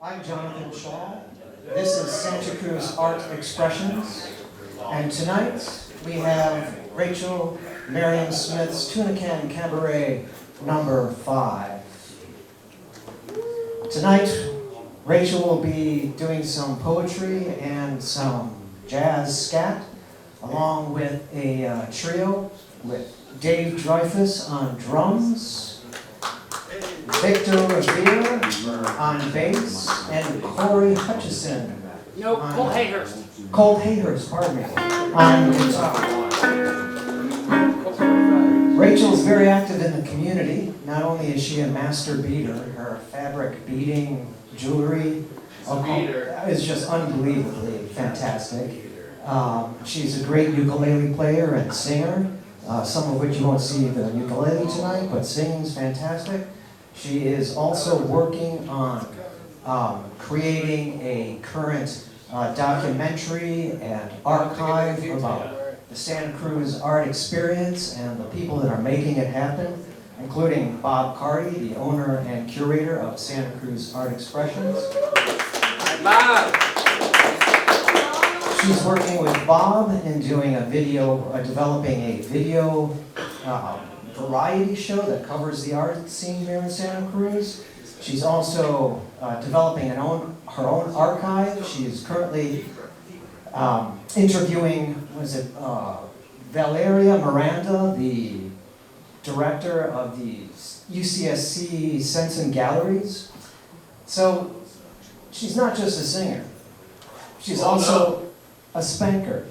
I'm Jonathan Shaw. This is Santa Cruz Art Expressions. And tonight we have Rachel Marion Smith's Tuna Can Cabaret number 5. Tonight, Rachel will be doing some poetry and some jazz scat, along with a trio with Dave Dreyfus on drums, Victor Revere on bass, and Corey Hutchinson. No, Cole Hayhurst. Cole Hayhurst, pardon me, on guitar. Rachel's very active in the community. Not only is she a master beater, her fabric beading jewelry is just unbelievably fantastic. She's a great ukulele player and singer, some of which you won't see the ukulele tonight, but singing's fantastic. She is also working on creating a current documentary and archive about the Santa Cruz art experience and the people that are making it happen, including Bob Carty, the owner and curator of Santa Cruz Art Expressions. Hi, Bob. She's working with Bob in doing a video, developing a video variety show that covers the art scene here in Santa Cruz. She's also developing her own archive. She is currently interviewing, Valeria Miranda, the director of the UCSC Sensen Galleries. So she's not just a singer. She's also a spanker.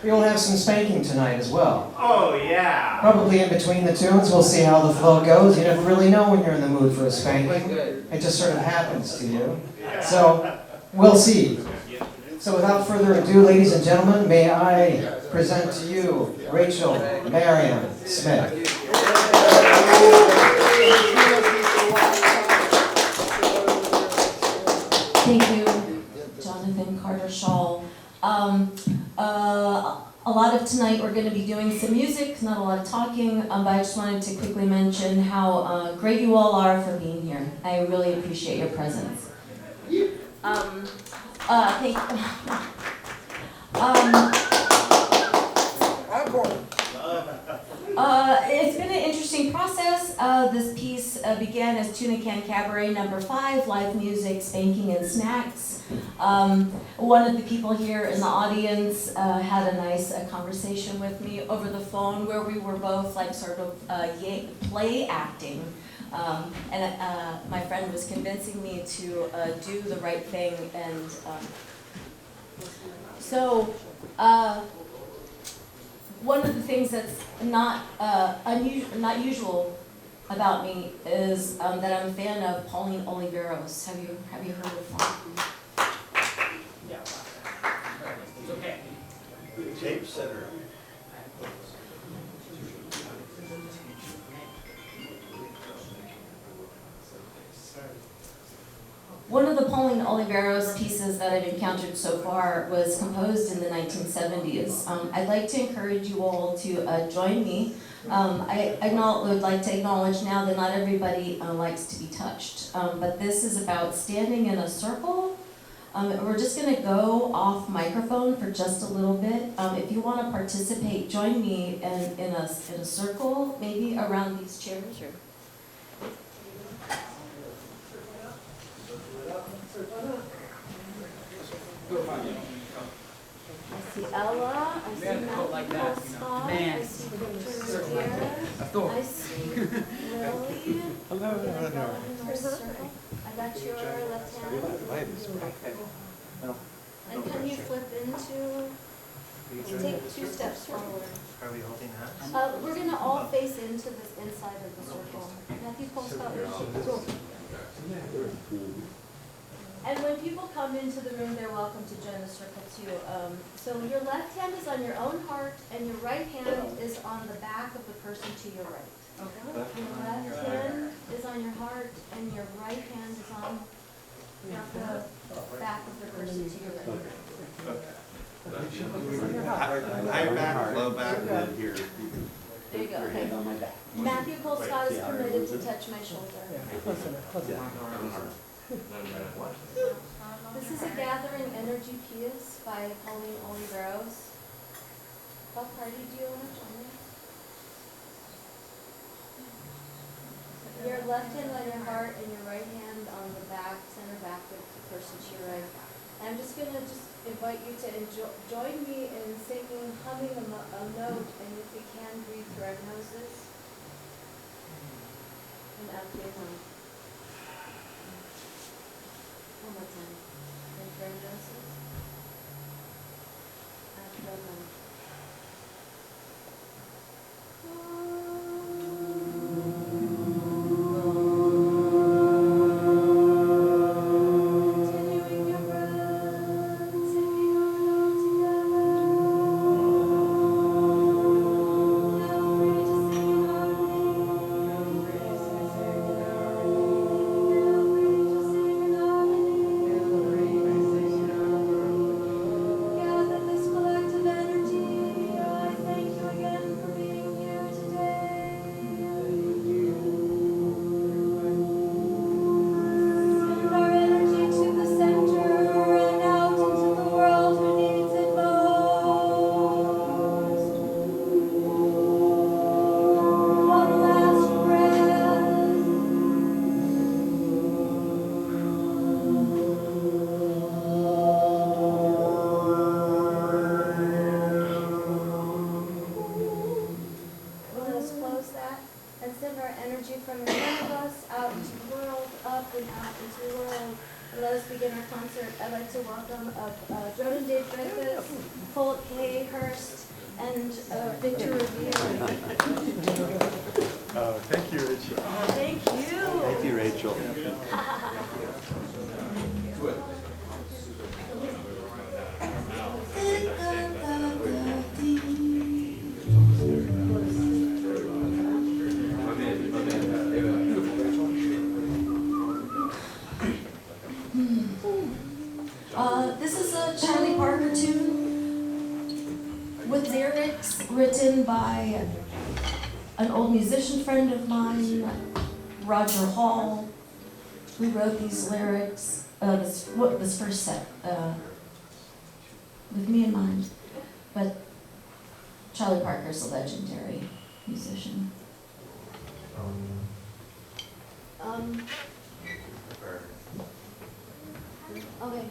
We'll have some spanking tonight as well. Oh, yeah. Probably in between the tunes. We'll see how the flow goes. You never really know when you're in the mood for a spanking. It just sort of happens to you. So, we'll see. So without further ado, ladies and gentlemen, may I present to you Rachel Marion Smith. Thank you, Jonathan Carter Shaw. A lot of tonight we're going to be doing some music, not a lot of talking, but I just wanted to quickly mention how great you all are for being here. I really appreciate your presence. It's been an interesting process. This piece began as Tuna Can Cabaret number 5, live music, spanking, and snacks. One of the people here in the audience had a nice conversation with me over the phone where we were both like sort of play acting. And my friend was convincing me to do the right thing. And so one of the things that's not usual about me is that I'm a fan of Pauline Oliveros. Have you heard of her? Yeah. It's okay. Tape setter. One of the Pauline Oliveros pieces that I've encountered so far was composed in the 1970s. I'd like to encourage you all to join me. I would like to acknowledge now that not everybody likes to be touched, but this is about standing in a circle. We're just going to go off microphone for just a little bit. If you want to participate, join me in a circle, maybe around these chairs. I see Ella, I see Matthew Scott, I see Victor Revere, I see Lily. Hello. I got your left hand. And can you flip into, take 2 steps forward. Are we holding hands? We're going to all face into the inside of the circle. Matthew Scott, and when people come into the room, they're welcome to join the circle too. So your left hand is on your own heart, and your right hand is on the back of the person to your right. Okay. Your left hand is on your heart, and your right hand is on the back of the person to your right. High back, low back, mid here. There you go. Okay. Matthew Scott is permitted to touch my shoulder. This is a gathering energy piece by Pauline Oliveros. What party do you want to join me? Your left hand on your heart and your right hand on the back, center back of the person to your right. And I'm just going to invite you to join me in singing, humming a note, and if you can, breathe through our noses and out through your mouth. One more time. In through our noses, out through our mouth. Continuing your breath, singing on all together. Feel free to sing in harmony. Feel free to sing in harmony. Gather this collective energy. I thank you again for being here today. Send our energy to the center and out into the world who needs it most. One last breath. Let us close that and send our energy from in front of us out into the world, up and out into the world. And let us begin our concert. I'd like to welcome Jordan Dave Griffiths, Colt K. Hurst, and Victor Revere. Thank you, Rachel. Thank you. Thank you, Rachel. This is a Charlie Parker tune with lyrics written by an old musician friend of mine, Roger Hall. We wrote these lyrics, this first set, with me in mind. But Charlie Parker's a legendary musician. Okay.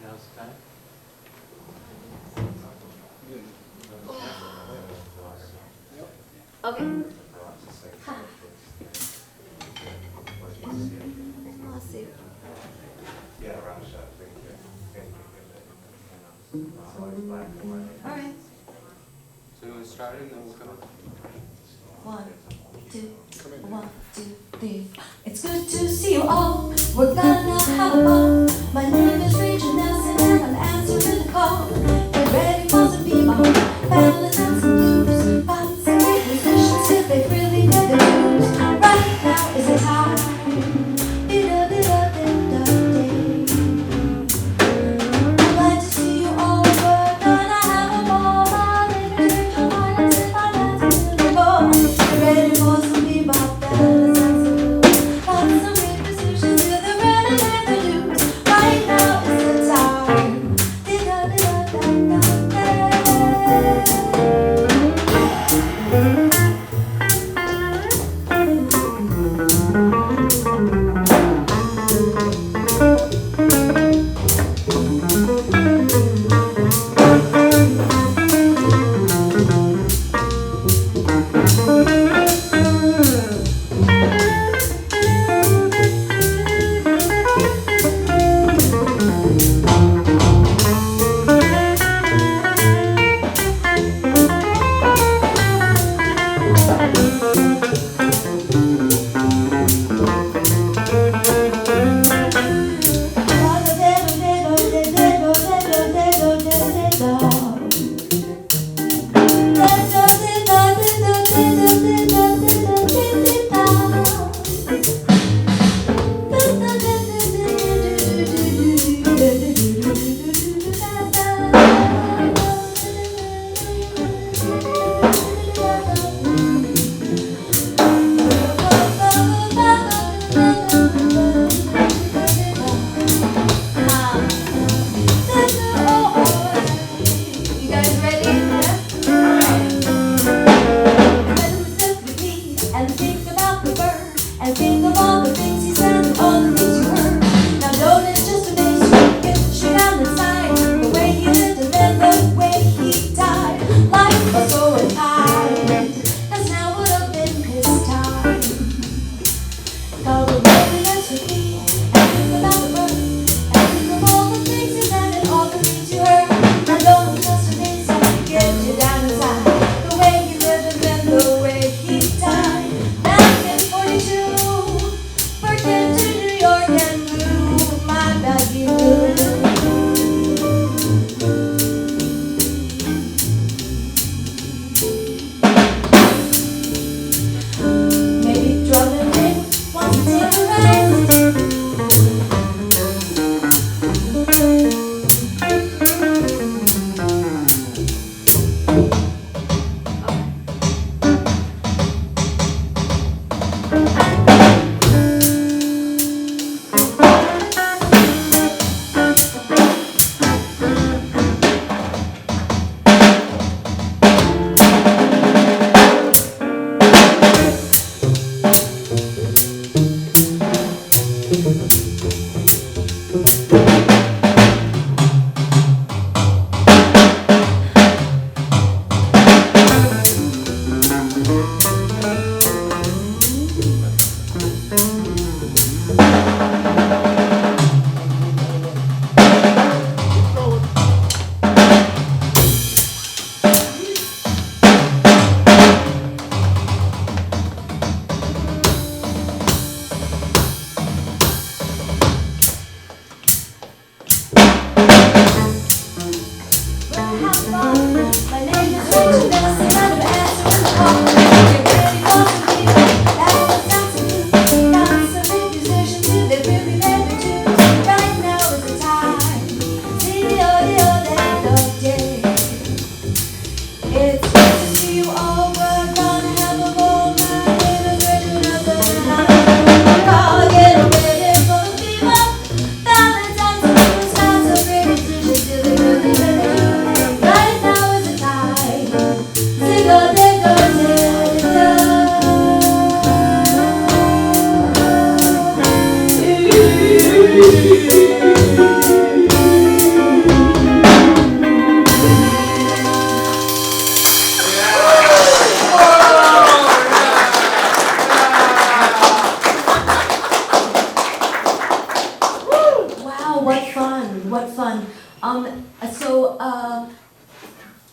Now's the time. Okay. Let's see. All right. So we started and then we'll come up. 1, 2, 1, 2, 3. It's good to see you all. We're gonna have a ball. My name is Rachel Nelson and I'm answering the call. Get ready for some bebop, ballads and some blues. Find some great musicians if they really know the blues. Right now is the time. I'd like to see you all. We're gonna have a ball. My name is Rachel Nelson and I'm answering the call. Get ready for some bebop, ballads and some blues. Find some great musicians if they really know the blues. Right now is the time.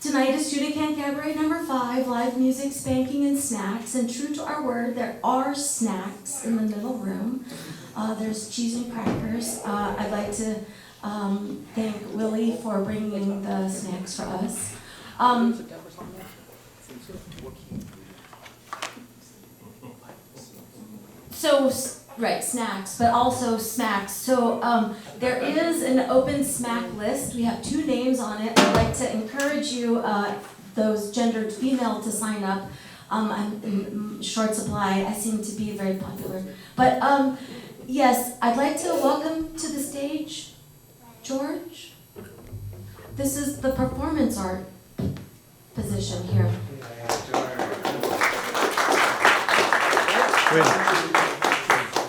Tonight is Toucan Cabaret number 5, live music, spanking, and snacks. And true to our word, there are snacks in the middle room. There's cheese and crackers. I'd like to thank Willie for bringing the snacks for us. Right, snacks, but also smacks. So there is an open smack list. We have 2 names on it. I'd like to encourage you, those gendered female, to sign up. I'm in short supply. I seem to be very popular. But yes, I'd like to welcome to the stage George. This is the performance art position here.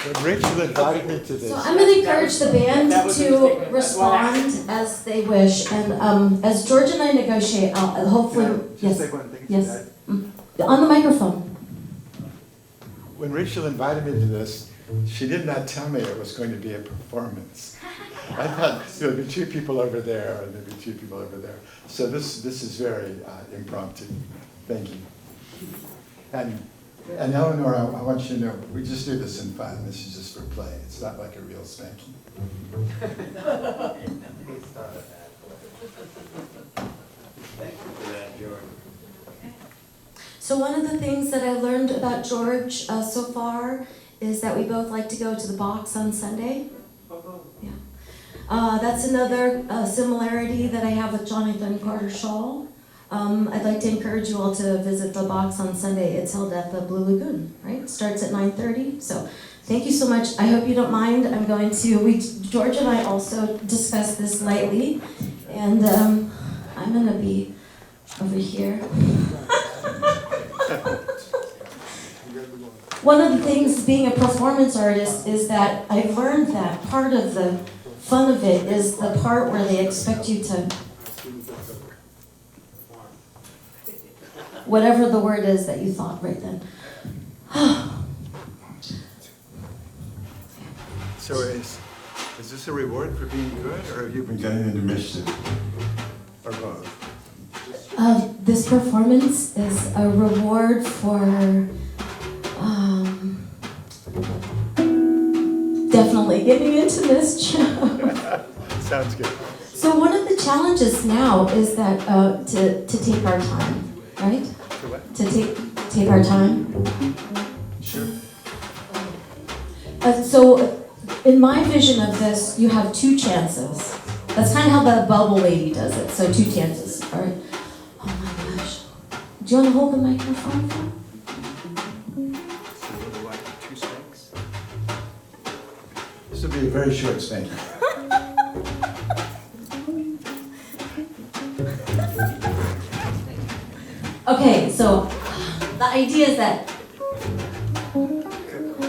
When Rachel invited me to this. So I'm going to encourage the band to respond as they wish, and as George and I negotiate, I'll hopefully, yes, Just say one thing. yes, on the microphone. When Rachel invited me to this, she did not tell me it was going to be a performance. I thought there'd be 2 people over there, and there'd be 2 people over there. So this is very impromptu. Thank you. And Eleanor, I want you to know, we just do this in fun. This is just for play. It's not like a real spanking. So one of the things that I learned about George so far is that we both like to go to the box on Sunday. Yeah. That's another similarity that I have with Jonathan Carter-Shaw. I'd like to encourage you all to visit the box on Sunday. It's held at the Blue Lagoon, right? Starts at 9:30. So thank you so much. I hope you don't mind. I'm going to, George and I also discussed this lightly, and I'm going to be over here. One of the things being a performance artist is that I've learned that part of the fun of it is the part where they expect you to, whatever the word is that you thought right then. So is this a reward for being good, or have you been getting into mischief? Or both? This performance is a reward for definitely getting into mischief. Sounds good. So one of the challenges now is that to take our time, right? To what? To take our time. Sure. So in my vision of this, you have 2 chances. That's kind of how the bubble lady does it. So 2 chances. All right. Oh my gosh. Do you want to hold the microphone? This will be a very short spanking. Okay, so the idea is that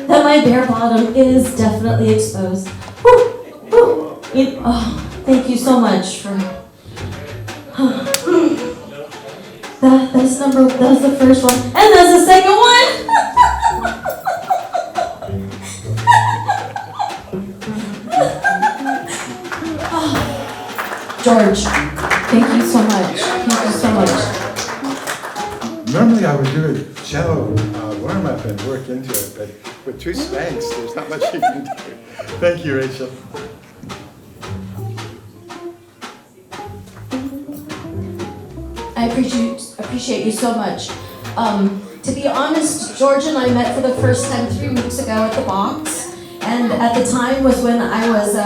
my bare bottom is definitely exposed. Woo, woo. Thank you so much for. That's the first one, and that's the second one. George, thank you so much. Thank you so much. Normally I would do a shallow warm-up and work into it, but with 2 spanks, there's not much you can do. Thank you, Rachel. I appreciate you so much. To be honest, George and I met for the first time 3 weeks ago at the box, and at the time was when I was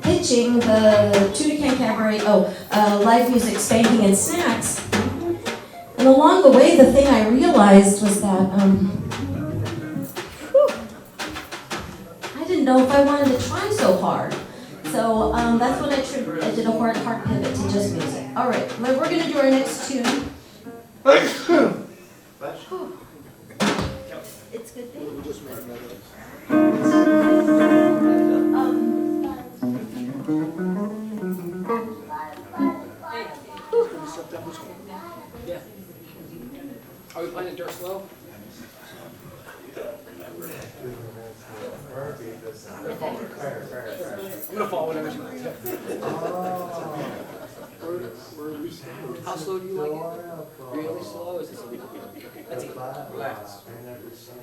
pitching the Toucan Cabaret, live music, spanking, and snacks. And along the way, the thing I realized was that I didn't know if I wanted to try so hard. So that's when I did a hard pivot to just music. All right, we're going to do our next tune. It's good thing. Are we playing dirt slow? I'm gonna follow whatever you want. How slow do you like it? Really slow? Is this That's easy. Relax.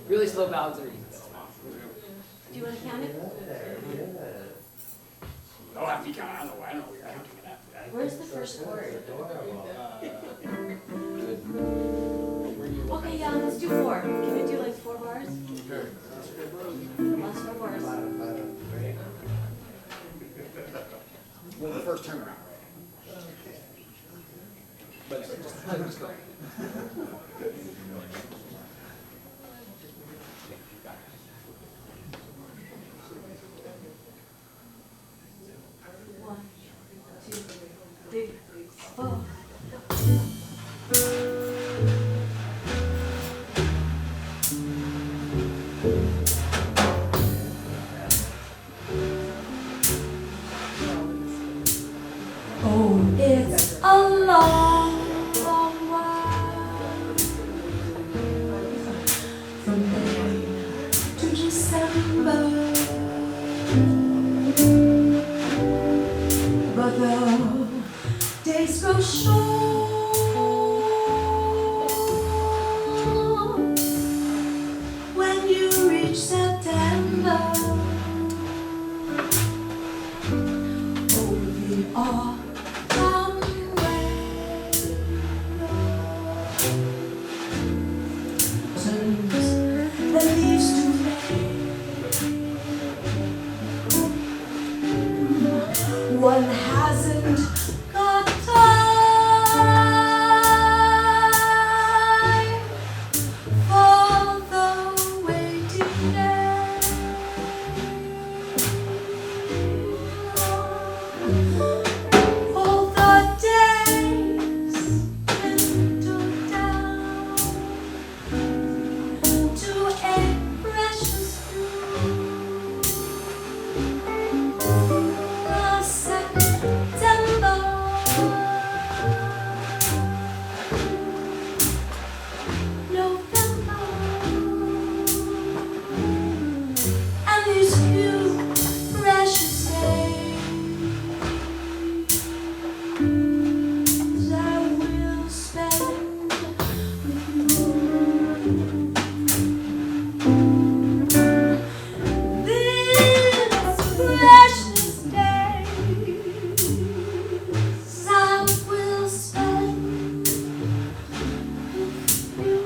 Really slow ballads are easy. Do you want to count it? Don't have to count. I don't know what you're counting it at. Where's the first chord? Okay, yeah, let's do 4. Can we do like 4 bars? Last 4 bars. Well, the first turnaround, right? But just go. One, 2, 3, 4. Oh, it's a long, long while from May to December, but the days go short when you reach September. Oh, the autumn rain turns the leaves to gray. One hasn't got time for the waiting day. All the days dwindle down to a precious few. September, November, and these few precious days I will spend with you. These precious days I will spend with you.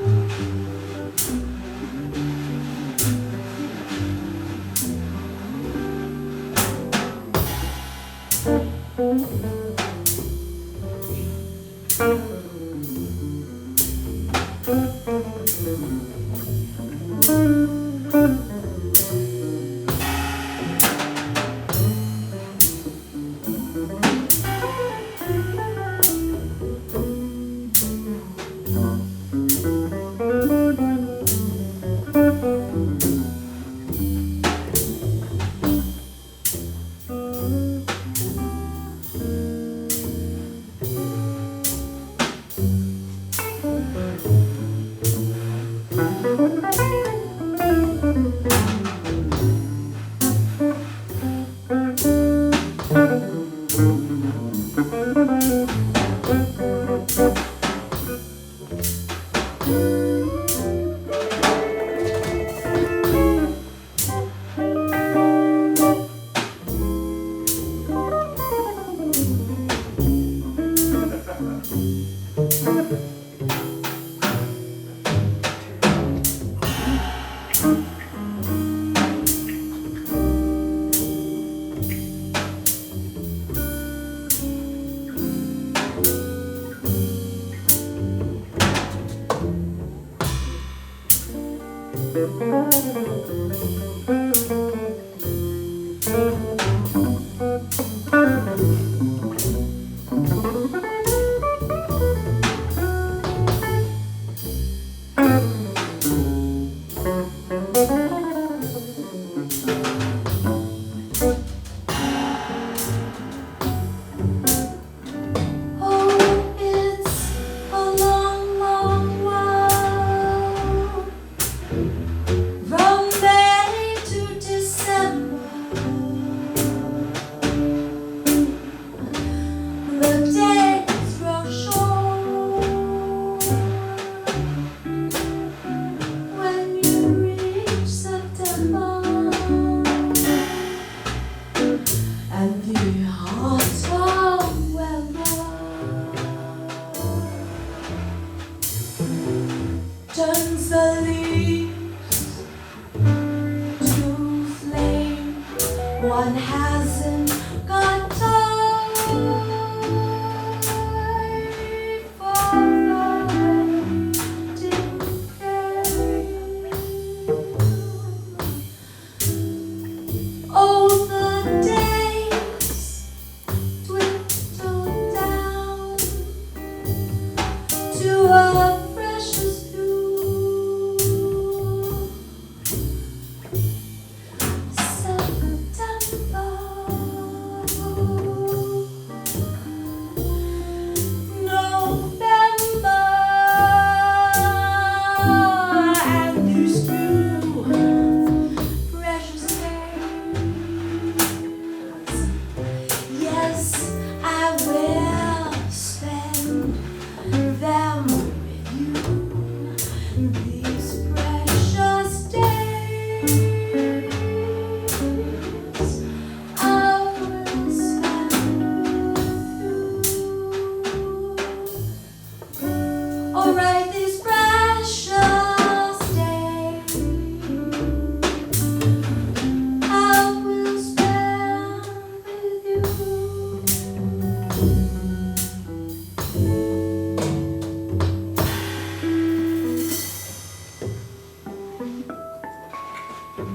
Wonderful,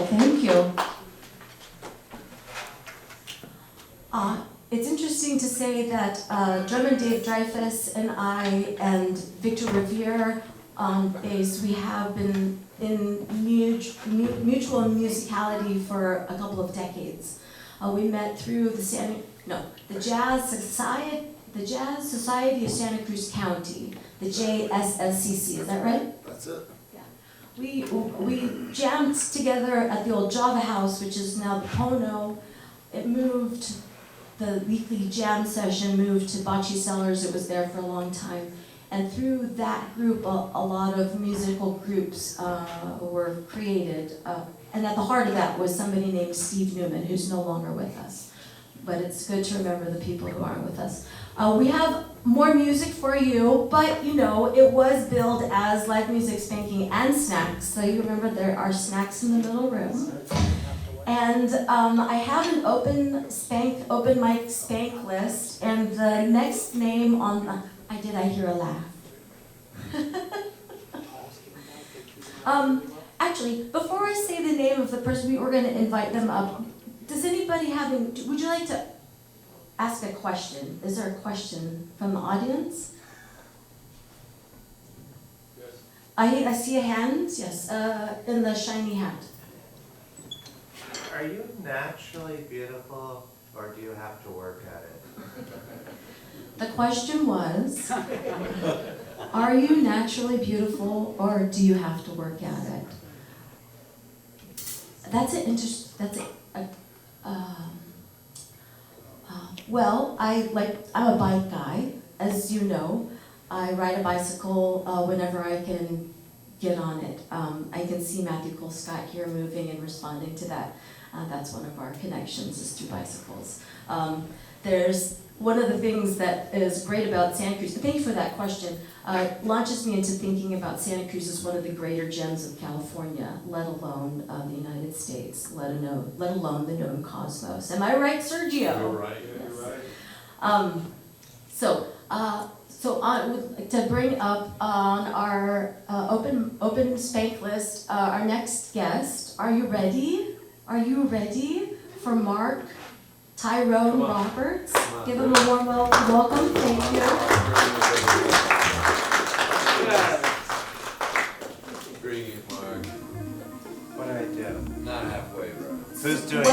thank you. It's interesting to say that Drummond Dave Dreyfus and I and Victor Revere on bass, we have been in mutual musicality for a couple of decades. We met through the Jazz Society of Santa Cruz County, the JSSCC, is that right? That's it. We jammed together at the old Java House, which is now the Pono. It moved, the weekly jam session moved to Bocce Cellars. It was there for a long time. And through that group, a lot of musical groups were created. And at the heart of that was somebody named Steve Newman, who's no longer with us. But it's good to remember the people who aren't with us. We have more music for you, but you know, it was billed as live music, spanking, and snacks. So you remember there are snacks in the middle room. And I have an open mic spank list, and the next name on the, I hear a laugh. Actually, before I say the name of the person, we were going to invite them up. Does anybody would you like to ask a question? Is there a question from the audience? Yes. I see a hand, yes, in the shiny hat. Are you naturally beautiful, or do you have to work at it? The question was, are you naturally beautiful, or do you have to work at it? Well, I'm a bike guy, as you know. I ride a bicycle whenever I can get on it. I can see Matthew Colescott here moving and responding to that. That's one of our connections, is through bicycles. There's one of the things that is great about Santa Cruz, thank you for that question, launches me into thinking about Santa Cruz as one of the greater gems of California, let alone the United States, let alone the known cosmos. Am I right, Sergio? You're right. Yes. You're right. So I would like to bring up on our open spank list our next guest. Are you ready? Are you ready for Mark Tyrone Roberts? Give him a warm welcome. Thank you. Bring it, Mark. What do I do? Not halfway, bro. Who's doing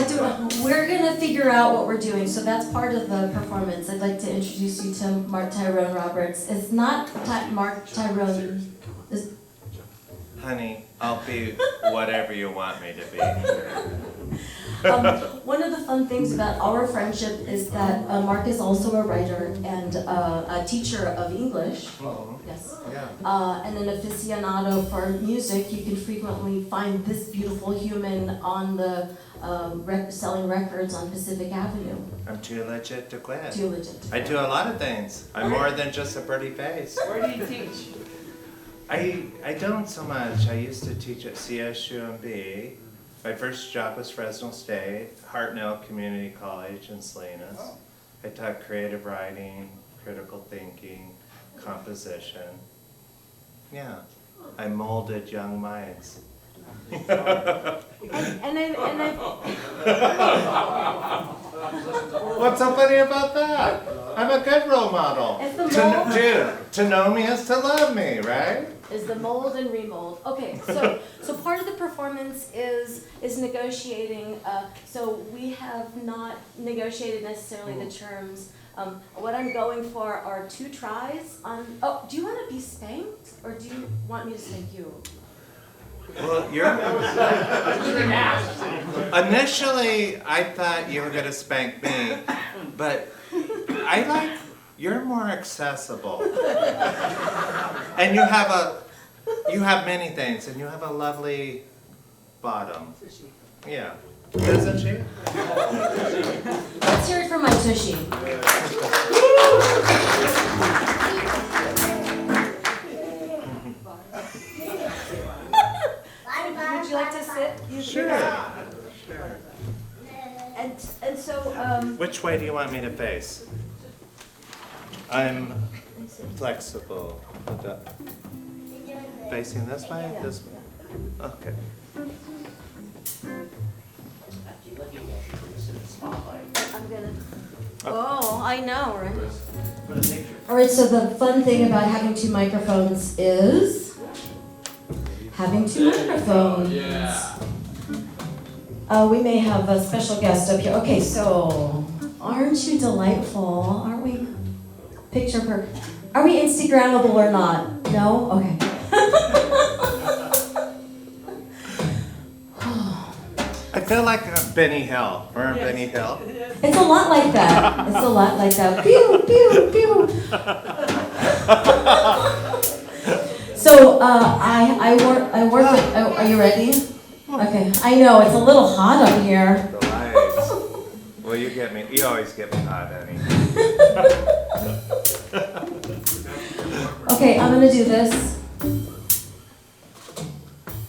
We're gonna figure out what we're doing, so that's part of the performance. I'd like to introduce you to Mark Tyrone Roberts. It's not Mark Tyrone. Honey, I'll be whatever you want me to be. One of the fun things about our friendship is that Mark is also a writer and a teacher of English. Yes. Yeah. And an aficionado for music. You can frequently find this beautiful human on the selling records on Pacific Avenue. I'm too legit to quit. Too legit. I do a lot of things. I'm more than just a pretty face. Where do you teach? I don't so much. I used to teach at CSUMB. My first job was Fresno State, Hartnell Community College in Salinas. I taught creative writing, critical thinking, composition. Yeah, I molded young minds. What's so funny about that? I'm a good role model. To know me is to love me, right? Is the mold and remold. Okay, so part of the performance is negotiating. So we have not negotiated necessarily the terms. What I'm going for are 2 tries on. Oh, do you want to be spanked, or do you want me to spank you? Well, initially I thought you were gonna spank me, but you're more accessible. And you have many things, and you have a lovely bottom. Yeah. Isn't she? Let's hear it for my tushy. Would you like to sit? Sure. And so Which way do you want me to face? I'm flexible. Facing this way? This way? Okay. I'm gonna. Oh, I know, right? All right, so the fun thing about having two microphones is having two microphones. Yeah. We may have a special guest up here. Okay, so aren't you delightful? Aren't we? Picture per. Are we Instagrammable or not? No? Okay. I feel like Benny Hill. Remember Benny Hill? It's a lot like that. It's a lot like that. Pew, pew, pew. So I work with. Oh, are you ready? Okay. I know it's a little hot up here. The lights. Well, you get me. You always get me hot, Annie. Okay, I'm gonna do this.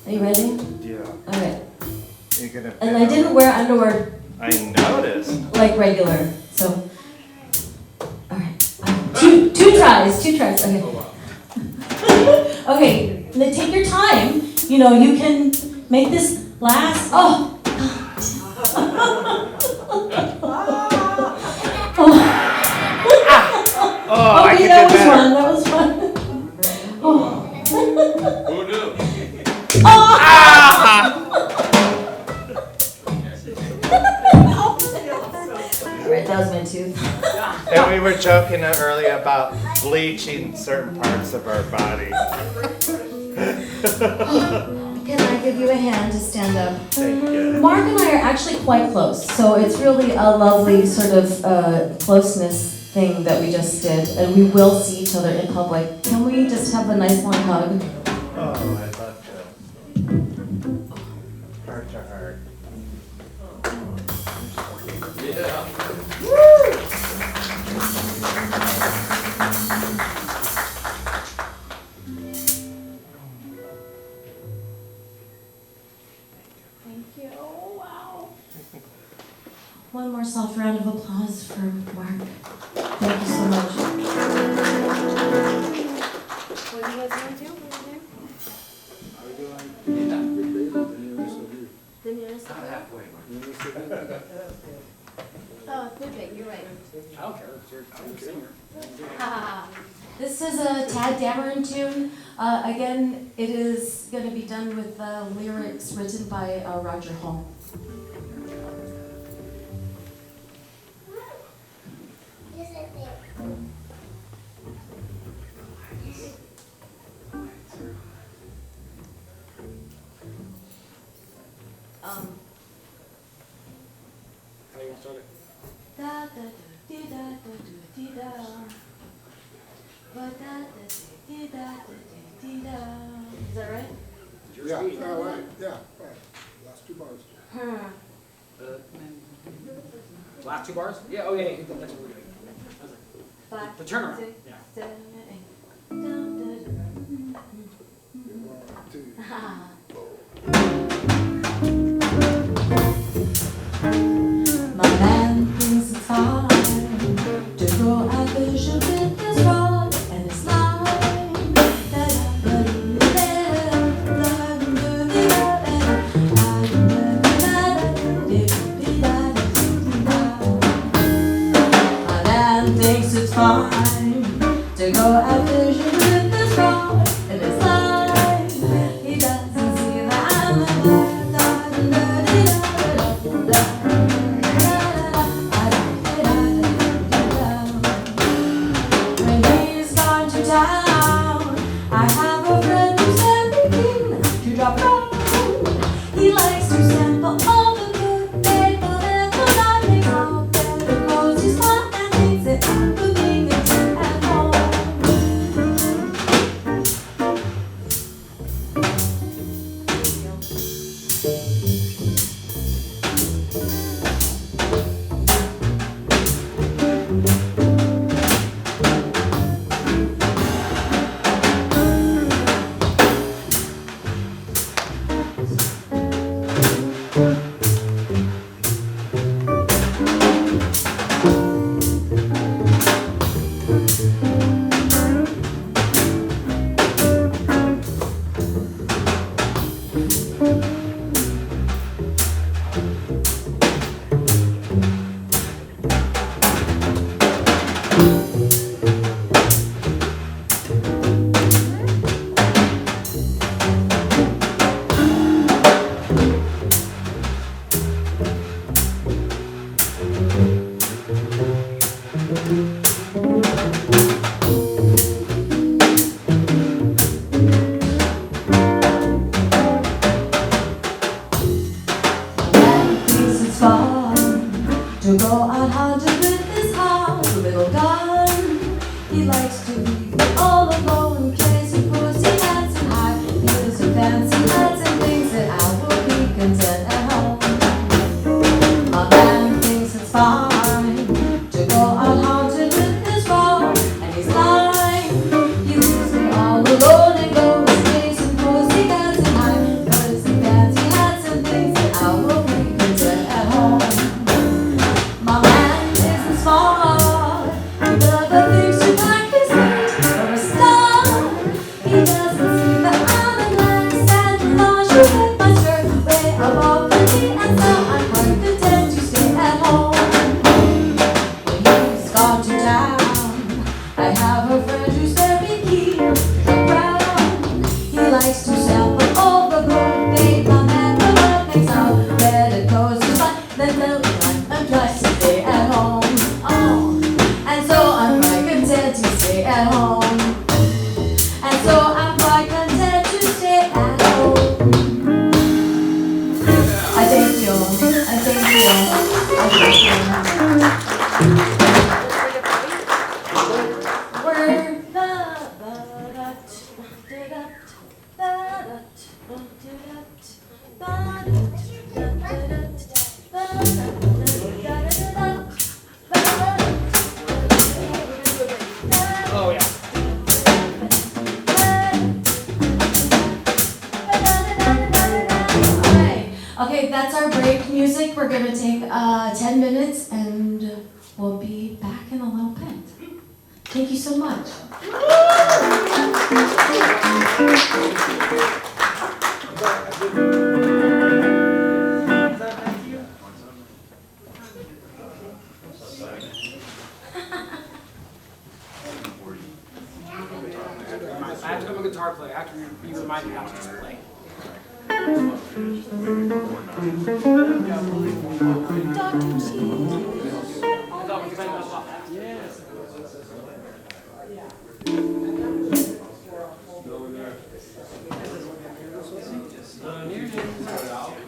Are you ready? Yeah. Okay. You're gonna. And I didn't wear underwear I noticed. like regular, so. All right. Two tries. Okay. Okay. Then take your time. You know, you can make this last. Oh. Oh, I Okay, can that do was better. fun. That was fun. Oh. Who knew? Alright, that was my tooth. And we were joking earlier about bleaching certain parts of our body. Can I give you a hand to stand up? Thank you. Mark and I are actually quite close, so it's really a lovely sort of closeness thing that we just did, and we will see each other in public. Can we just have a nice long hug? Oh, I'd love to. Heart to heart. Yeah. Thank you. Oh, wow. One more soft round of applause for Mark. Thank you so much. What do you guys want to do? The nearest Not halfway, Mark. Oh, it's big, you're right. I don't care. I'm a singer. This is a Tad Dameron tune. Again, it is going to be done with lyrics written by Roger Hall. How you gonna start it? Da da da dee da da dee da. Ba da da dee da da dee da. Is that right? It's your Yeah, speed. right, yeah, right. Last two bars. Last two bars? Yeah, oh yeah, that's what we're doing. Five, The turnaround. 6, Yeah. 7, 8. Dum, da, da. 1, 2. My man thinks it's fine to go out fishing with his rod and his line. My man thinks it's fine to go out fishing with his rod and his line. He doesn't see that I'm when he's gone to town, I have a friend who's everything to drop down. He likes to sample all the good paper that the night makes out there because he's smart and thinks that I'm cooking it at home. Thinks it's fun to go out hunting with his hard little gun. He likes to be all alone, chasing pussy hats and high heels and fancy hats and things that I will be content at home. My man thinks it's fine to go out hunting with his rod and his line. He leaves me all alone and goes chasing pussy hats and high heels and fancy hats and things that I will be content at home. My man isn't smart, he never thinks to like his name or a star. He doesn't see that I'm a nice and large with my skirt way above the knee, and so I'm quite content to stay at home. When he's gone to town, I have a friend who's very keen around. He likes to sample all the good babe. My man never thinks how bad it goes to fight. Then they'll I'm twice to stay at home. Oh, and so I'm quite content to stay at home. And so I'm quite content to stay at home. I thank you. I thank you. I thank you. We're Oh, yeah. Okay, that's our break music. We're gonna take 10 minutes and we'll be back in a little bit. Thank you so much. I have to become a guitar player. I have to be reminded how to just play. I thought we could find out.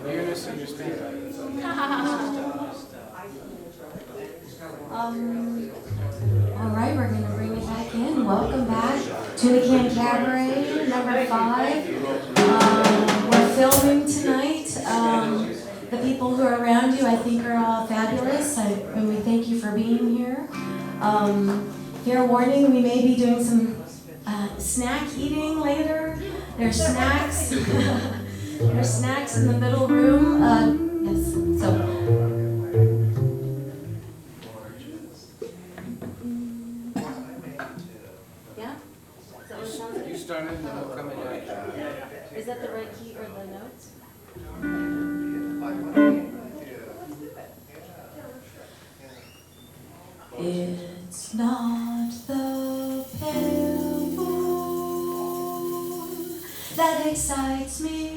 Nearness and your speed. All right, we're gonna bring it back in. Welcome back. Tuna Can Cabaret, number 5. We're filming tonight. The people who are around you, I think, are all fabulous, and we thank you for being here. Fair warning, we may be doing some snack eating later. There's snacks. There's snacks in the middle room. Yes, so. Yeah? Is that what it sounds like? You started and we'll come in. Is that the right key or the notes? It's not the pale moon that excites me,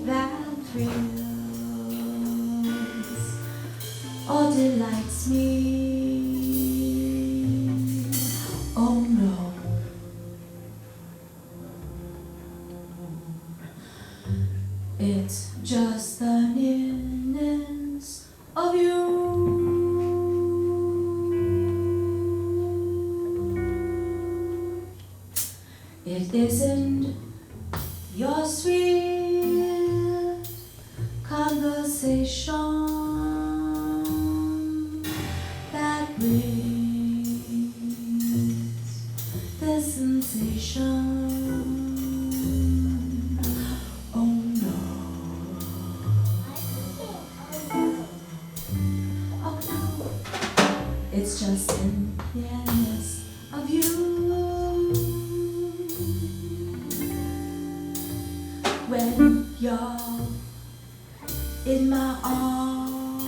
that thrills or delights me. Oh no. It's just the nearness of you. It isn't your sweet conversation that brings the sensation. Oh no. Oh no. It's just the nearness of you. When you're in my arms,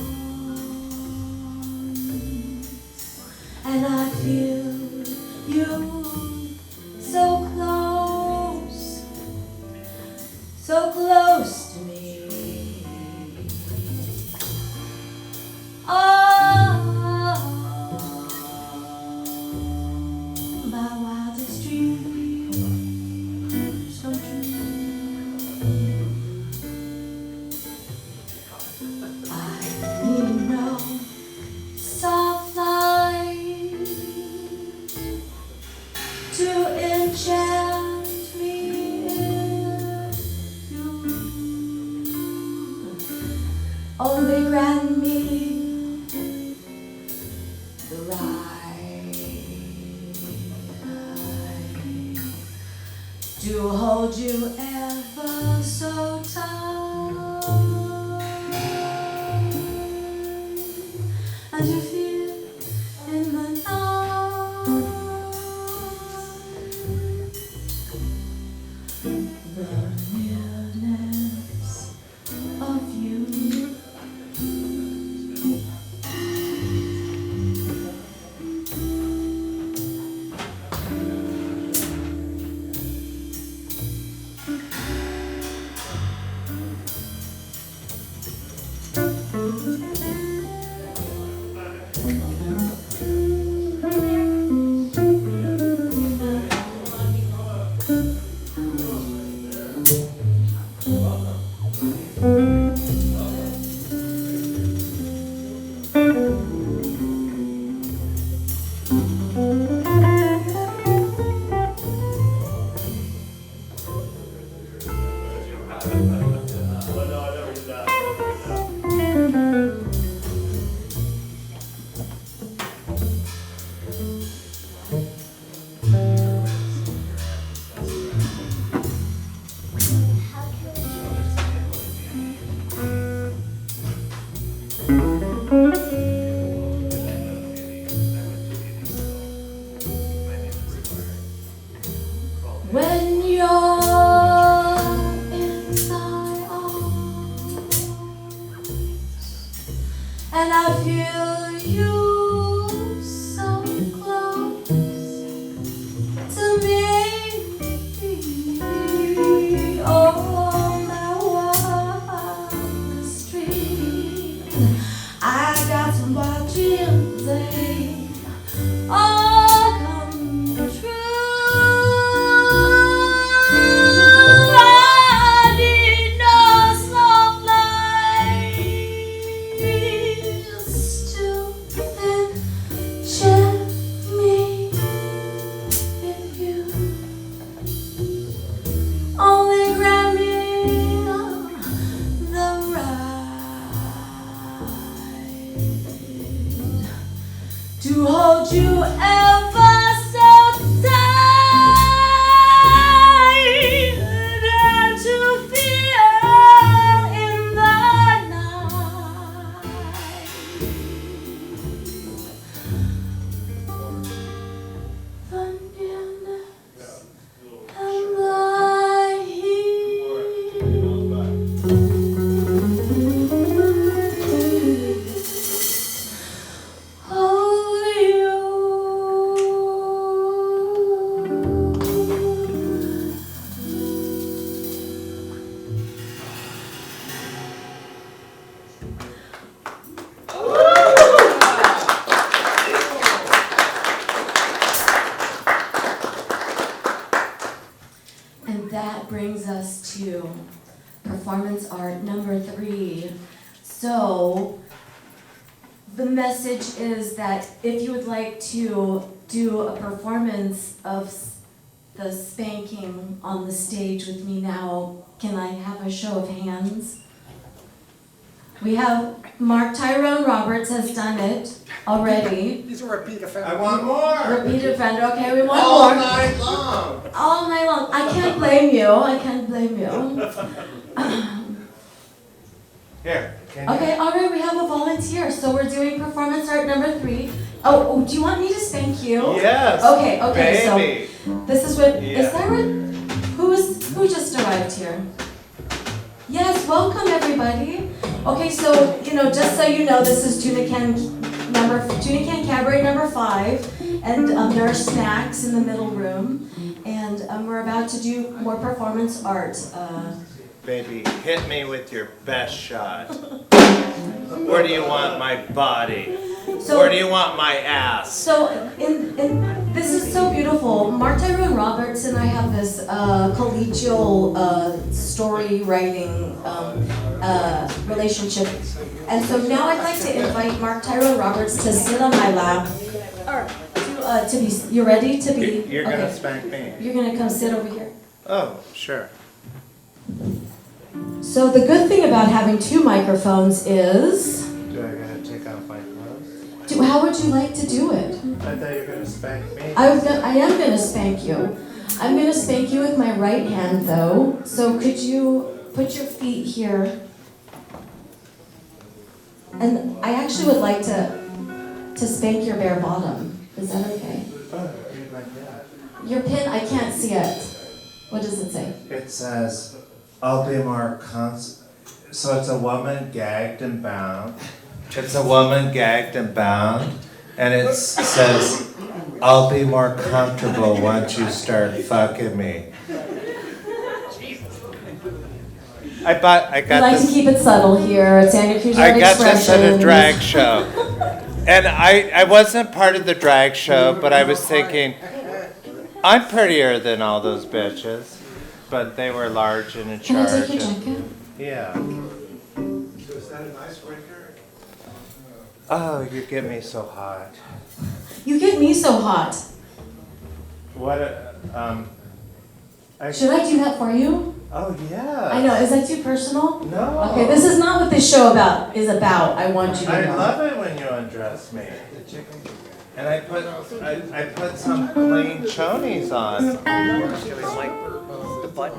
to hold you ever so tight, and you feel in the night the nearness of you. When you're in my arms and I feel you so close to me, oh, my wildest dream, I got some wild dreams, they all come true. I need no soft lights to enchant me with you. Only grant me the right to hold you ever so tight and to feel in the night the nearness and the heat. Oh, you. And that brings us to performance art number 3. So, the message is that if you would like to do a performance of the spanking on the stage with me now, can I have a show of hands? We have Mark Tyrone Roberts has done it already. He's a repeat offender. I want more. Repeat offender, okay, we want All more. night long. All night long. I can't blame you. I can't blame you. Here. Can you? Okay, all right, we have a volunteer. So we're doing performance art number 3. Oh, do you want me to spank you? Yes. Okay, Baby. so this is what, Yeah. is that what, who just arrived here? Yes, welcome everybody. Okay, so, just so you know, this is Tuna Can Cabaret number 5, and there are snacks in the middle room, and we're about to do more performance art. Baby, hit me with your best shot. Where do you want my body? Where do you want my ass? So, this is so beautiful. Mark Tyrone Roberts and I have this collegial story writing relationship. And so now I'd like to invite Mark Tyrone Roberts to sit on my lap. Or to be, you ready to be? You're okay. gonna spank me. You're gonna come sit over here. Oh, sure. So the good thing about having 2 microphones is, Do I gotta take off my clothes? How would you like to do it? I thought you were gonna spank me. I am gonna spank you. I'm gonna spank you with my right hand though. So could you put your feet here? And I actually would like to spank your bare bottom. Is that okay? Oh, you'd like that? Your pin, I can't see it. What does it say? It says, I'll be more so it's a woman gagged and bound. It's a woman gagged and bound, and it says, I'll be more comfortable once you start fucking me. I got I like this. to keep it subtle here. It's Santa Cruz I got this at a expressions. drag show. And I wasn't part of the drag show, but I was thinking, I'm prettier than all those bitches. But they were large and in Can I charge. take your jacket? Yeah. So is that an icebreaker? Oh, you get me so hot. You get me so hot. What Should I do that for you? Oh, yeah. I know. Is that too personal? No. Okay, this is not what this show is about. I want you to I know. love it when you undress me. And I put some plain chonies on.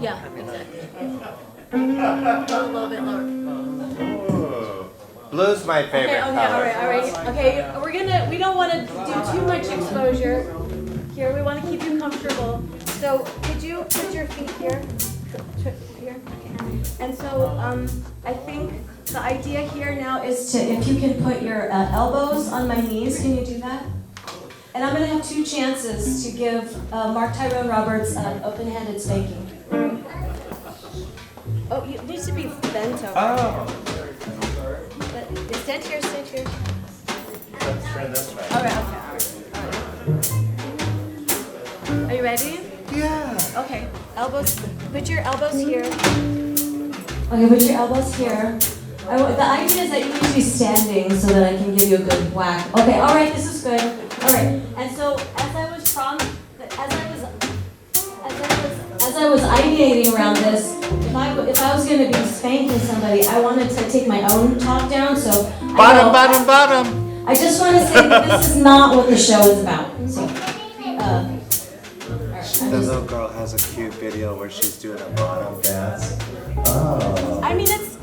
Yeah, exactly. A little bit lower. Ooh. Blue's my favorite Okay, color. all right. Okay, we don't want to do too much exposure here. We want to keep you comfortable. So could you put your feet here? Here? Okay. And so I think the idea here now is If you can put your elbows on my knees, can you do that? And I'm going to have 2 chances to give Mark Tyrone Roberts an open-handed spanking. Oh, you need to be bent over. Oh. But stand here, stand here. Let's turn this way. All right, okay. Are you ready? Yeah. Okay. Elbows. Put your elbows here. Okay, put your elbows here. The idea is that you need to be standing so that I can give you a good whack. Okay, all right, this is good. All right, and so as I was ideating around this, if I was going to be spanking somebody, I wanted to take my own top down. So Bottom. I just want to say that this is not what the show is about. So, all right, The little girl has a cute video where she's doing a bottom dance. Oh. I mean it's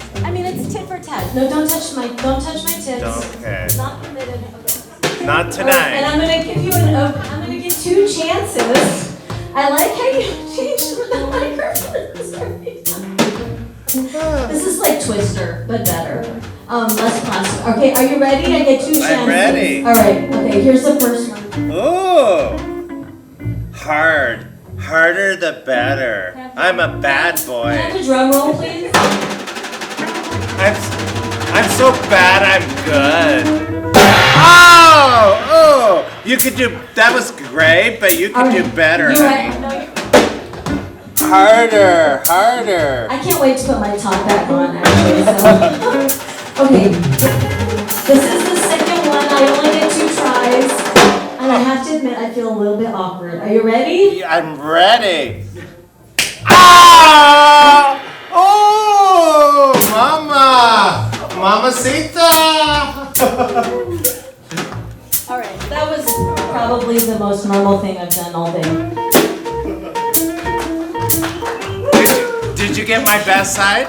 tit for tat. No, don't touch my tits. Okay. Not permitted. Okay. Not All right, tonight. and I'm gonna give 2 chances. I like how you changed the microphones every time. This is like Twister, but better. Less plastic. Okay, are you ready? I get 2 chances. I'm ready. All right. Okay, here's the first one. Ooh. Hard. Harder the better. I'm a bad Can I boy. have a drum roll, please? I'm so bad I'm good. Oh! You could do, that was great, but you All could right. do better, You're right. honey. No, you're Harder. I can't wait to put my top back on, actually. So. Okay, this is the second one. I only get 2 tries. And I have to admit, I feel a little bit awkward. Are you ready? I'm ready. Ah! Oh, mama. Mamacita. All right, that was probably the most normal thing I've done all day. Did you get my best side?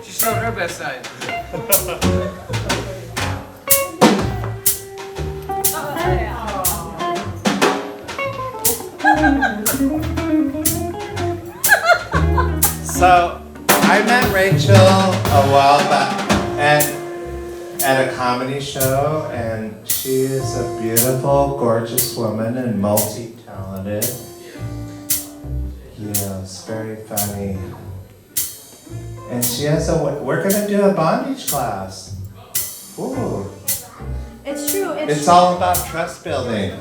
She showed her best side. So, I met Rachel a while back at a comedy show, and she is a beautiful, gorgeous woman and multi-talented. Yes, very funny. And she has we're gonna do a bondage class. Ooh. It's true. It's all about trust building.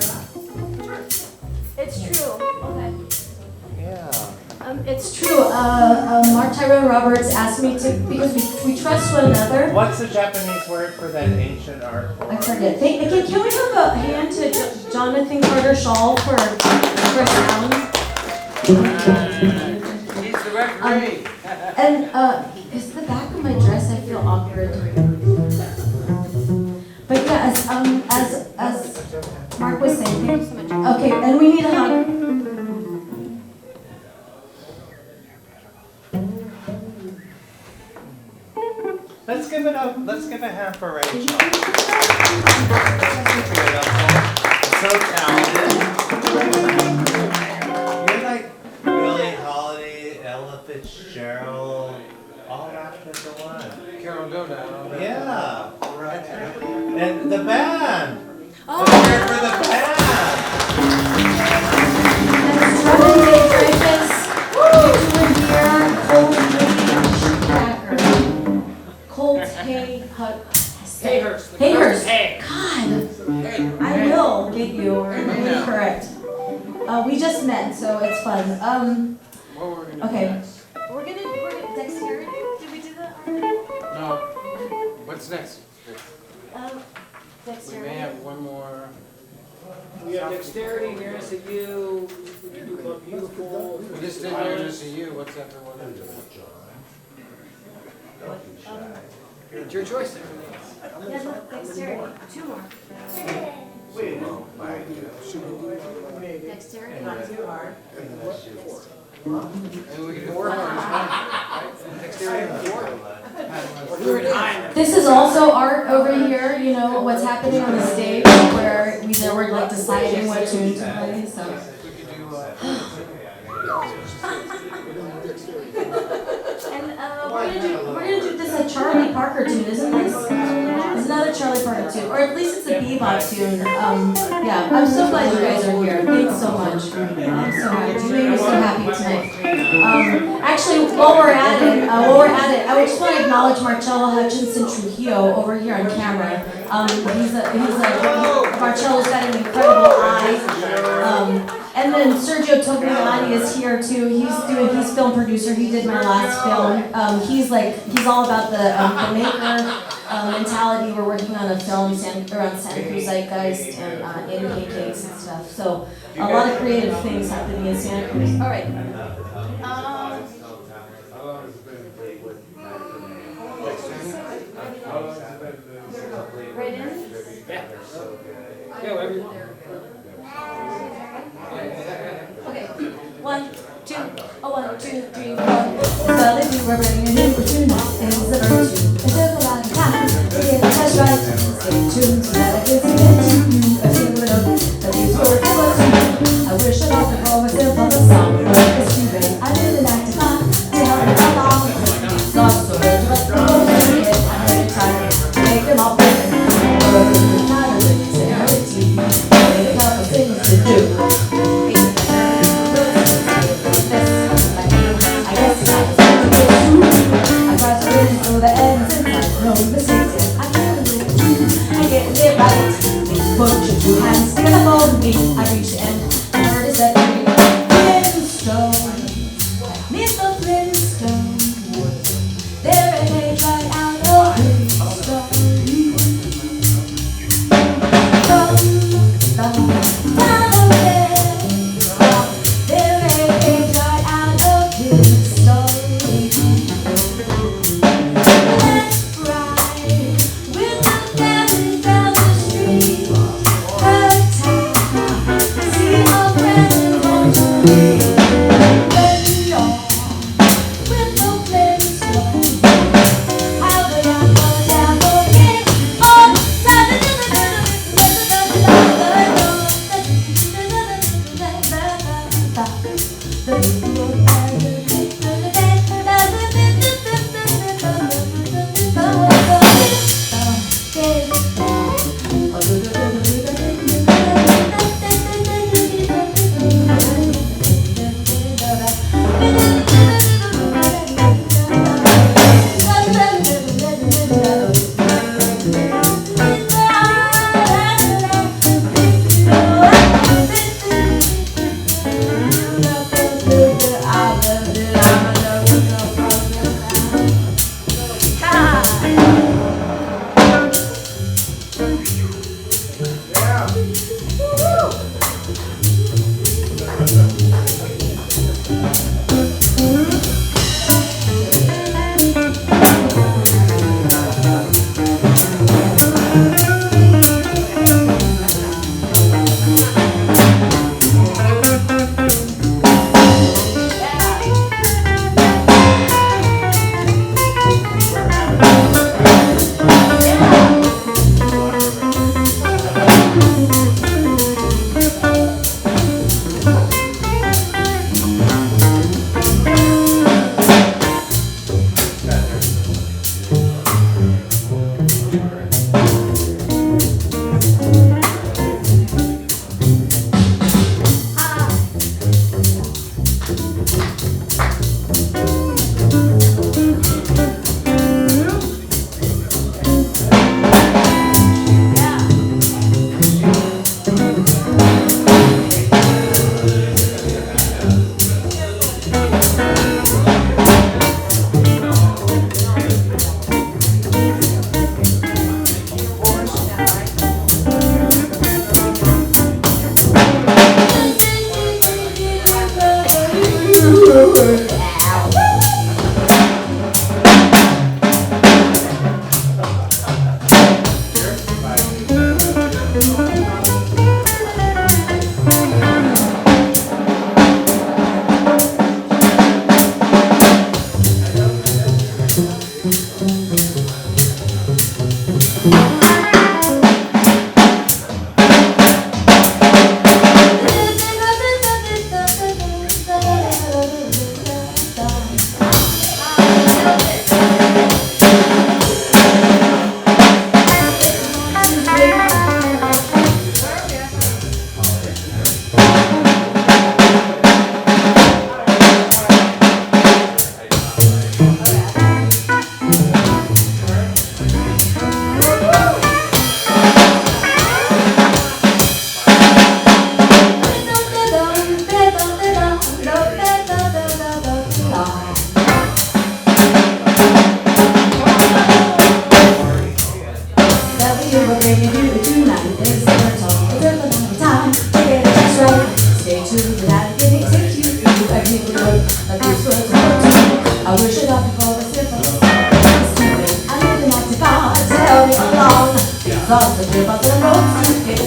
It's true. Okay. Yeah. It's true. Mark Tyrone Roberts asked me to, because we trust one another. What's the Japanese word for that ancient art form? I forget. Can we have a hand to Jonathan Carter Shaw for sound? He's the referee. And is the back of my dress, I feel awkward. As Mark was saying, thank you so much. Okay, and we need a hug. Let's give it up. Let's give a hand for Rachel. So talented. You're like Billie Holiday, Ella Fitzgerald, all wrapped into one. Carol Donut. Yeah. And the band. Oh. Let's hear it for the band. That's Jordan Day Dreyfus. Colt Hayhurst. Hayhurst. Hey. God, I will get your name correct. We just met, so it's fun. What were we gonna do Okay. next? We're gonna dexterity. Did we do that already? No. What's next? We Dexterity. may have one more. We have dexterity, nearest to you. We can do Love Beautiful. We just did nearest to you. What's after one? It's your choice. Yeah, look, dexterity. Two more. Dexterity, not too hard. And we can do work on this. Dexterity and four. We're doing nine. This is also art over here, you know, what's happening on the stage where we're like deciding what tune to play, so. We could do, And we're gonna do this a Charlie Parker tune, isn't this? It's another Charlie Parker tune, or at least it's a bebop tune. Yeah, I'm so glad you guys are here. Thanks so much. I'm so happy. You made me so happy tonight. Actually, while we're at it, I just want to acknowledge Marcello Hutchinson-Trujillo over here on camera. Marcello's got an incredible eye. And then Sergio Togliani is here too. He's film producer. He did my last film. He's all about the maker mentality. We're working on a film around Santa Cruz Zeitgeist and in pancakes and stuff. So a lot of creative things happening in Santa Cruz. All right. Right in? yeah. Yeah, whatever you want. Okay, 1, 2, 1, 2, 3, 4. Solid we were bringing in for tonight is the virtue. It took a lot of time to get the touch right. Stay tuned so that I can see that you a single note that these words were to me. I wish I could call myself on the song, but it's too late. I didn't act to find to help me along. Lost so much, but the most I get, I had a time to make them all better. Not a little sincerity, made a couple things to do. Two hands together for me. I reach the end. I heard it said to me, Flintstone, Mr. Flintstone. They're a page right out of his story. From the down there, they're a page right out of his story. Let's ride with the family down the street.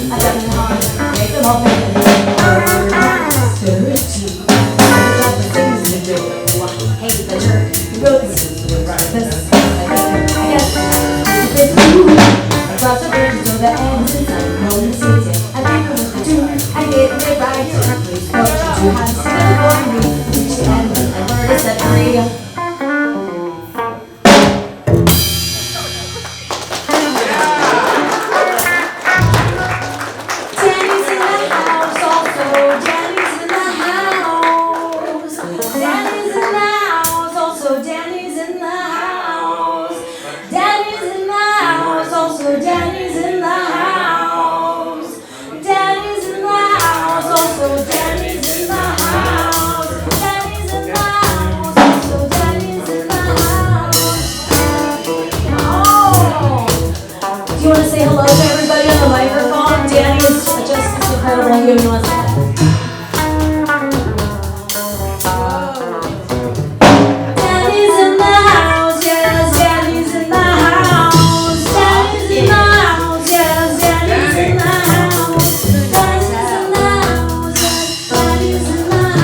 I got them on, make them all pay. Dirty. Got the things to do. Hey, the jerk, you wrote this this. I guess it's you. Across the bridge to the end, since I'm rolling the city. I think it was the tune. I get it right. Please coach you to have to spell for me. Reach the end, and word is set free. Danny's in the house, also. Danny's in the house. Danny's in the house, also. Danny's in the house. Danny's in the house, also. Danny's in the house. Danny's in the house, also. Danny's in the house. Danny's in the house, also. Danny's in the house. Oh. Do you want to say hello to everybody on the microphone? Danny is just as incredible human as that. Danny's in the house, yes, Danny's in the house. Danny's in the house, yes, Danny's in the house. Danny's in the house, yes, Danny's in the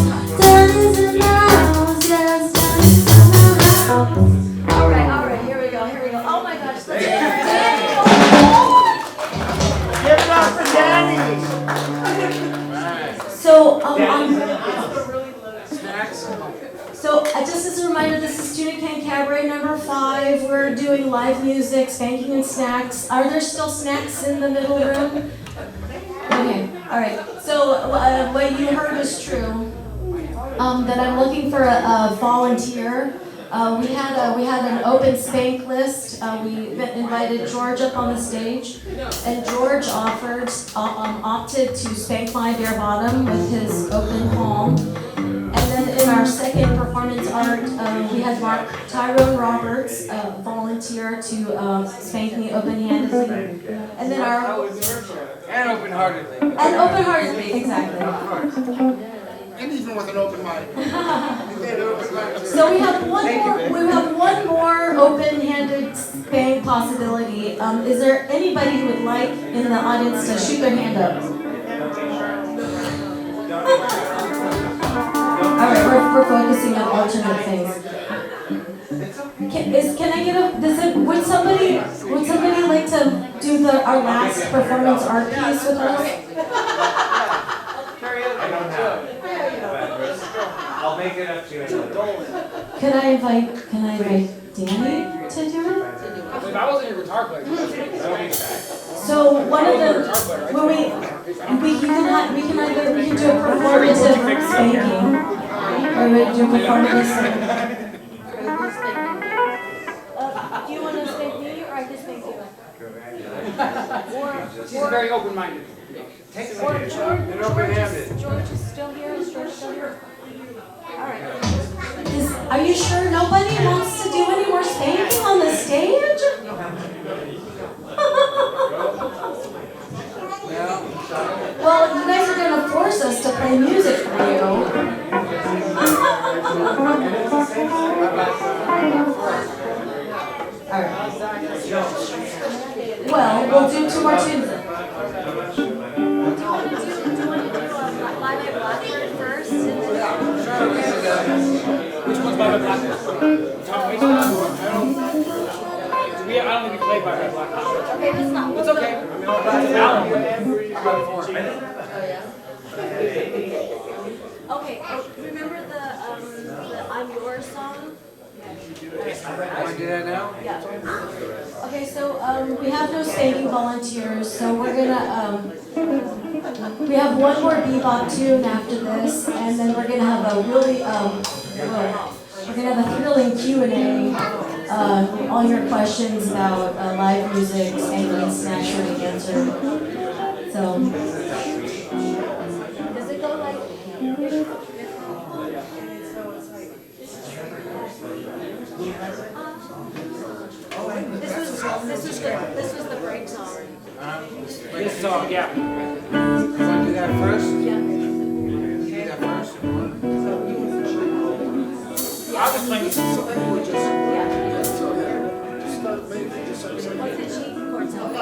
house. Danny's in the house, yes, Danny's in the house. All right, here we go. Oh my gosh, let's get Danny. Give it up for Danny. So, Snacks. just as a reminder, this is Tuna Can Cabaret number 5. We're doing live music, spanking and snacks. Are there still snacks in the middle room? Okay, all right. So what you heard was true. That I'm looking for a volunteer. We had an open spank list. We invited George up on the stage, and George opted to spank my bare bottom with his open palm. And then in our second performance art, we had Tyrone Roberts volunteer to spank me open-handedly. And then And open-heartedly. and open-heartedly, exactly. And even with an open mind. So we have one more open-handed spank possibility. Is there anybody who would like in the audience to shoot their hand up? All right, we're focusing on alternate things. Would somebody like to do our last performance art piece with us? I'll make it up to you another. Can I invite Danny to do it? If I wasn't your guitar player, So one of the when we can do a performative spanking, or we do a performative. Do you want to spank me or I can spank you? she's very open-minded. George is still here. Is George still here? All right. Are you sure nobody wants to do any more spanking on the stage? Well, you guys are going to force us to play music for you. All right. Well, we'll do 2 more tunes. Live at Blackbird first. Which one's by the Blackbird? Tom Waits? I don't think we played by the Blackbird. Okay, that's not. It's okay. Okay, remember the I'm Yours song? Want to do that now? Yeah. Okay, so we have no spanking volunteers, so we're gonna we have one more bebop tune after this, and then we're gonna have a really we're gonna have a thrilling Q&A. All your questions about live music, spanking, and snacks will be answered. So. Does it go like? This was the break song. This song, yeah. You want to do that first? Yeah. Do that first? I was playing this song. What's the G chord sound?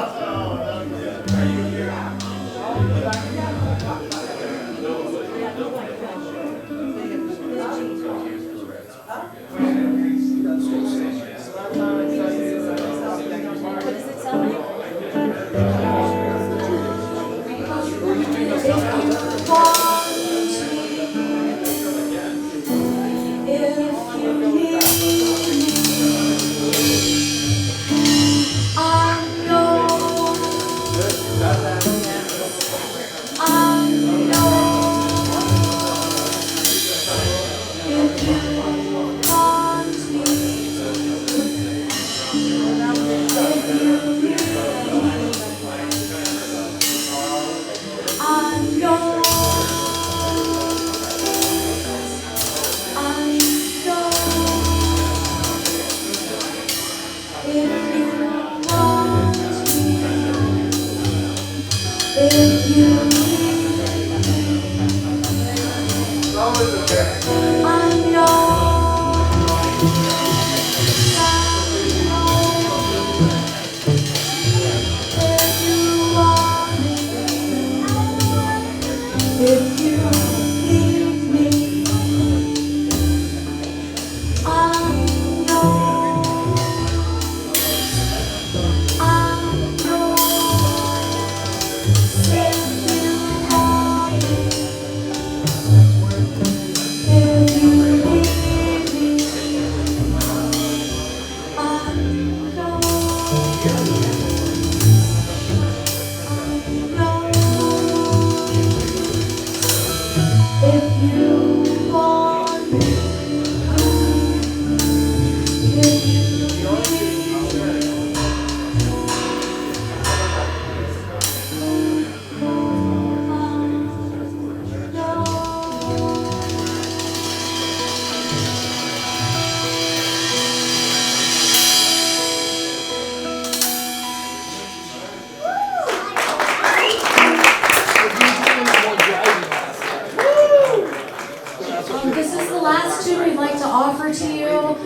This is the last tune we'd like to offer to you.